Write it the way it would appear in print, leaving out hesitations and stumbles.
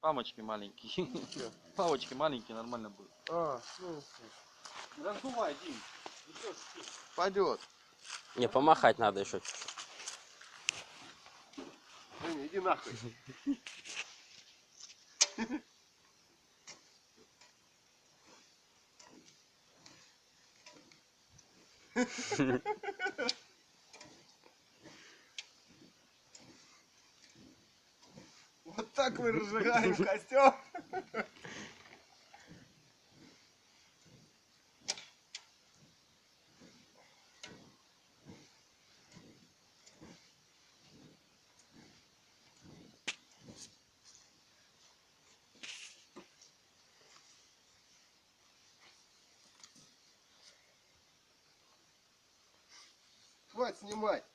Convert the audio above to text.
Памочки маленькие. Палочки маленькие, нормально будет. Ну, Раздувай, Дим. Пойдет. Не, помахать надо еще чуть-чуть. иди нахуй. Вот так мы разжигаем костер. Хватит снимать.